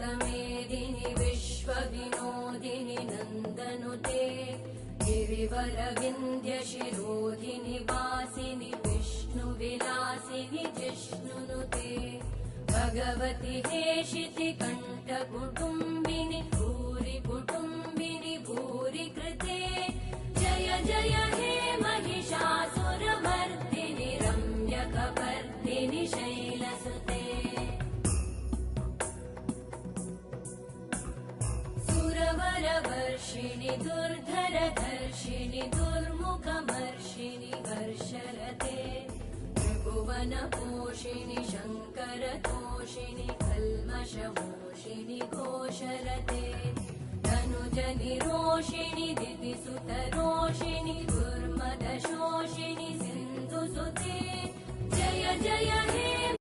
विश्वमेदिनि विश्वविनोदिनि नन्दनुते गिरिवरविन्ध्यशिरोधिनि वासिनि विष्णुविलासिनि जिष्णुनुते भगवति हेशिति कण्ठकुटुम्बिनि भूरि कुटुम्बिनि भूरि कृते जय जय हे महिषासुरमर्दिनि रम्यकपर्दिनि शैलसुते सुरवरवर्षिणि दुर्धरधर्षिणि दुर्मुखमर्षिणि हर्षरते त्रिभुवनपोषिणि शङ्करतोषिणि कल्मषमोषिणि घोषरते तनुजनिरोषिणि दितिसुतरोषिणि दुर्मदशोषिणि सिन्धुसुते जय जय हे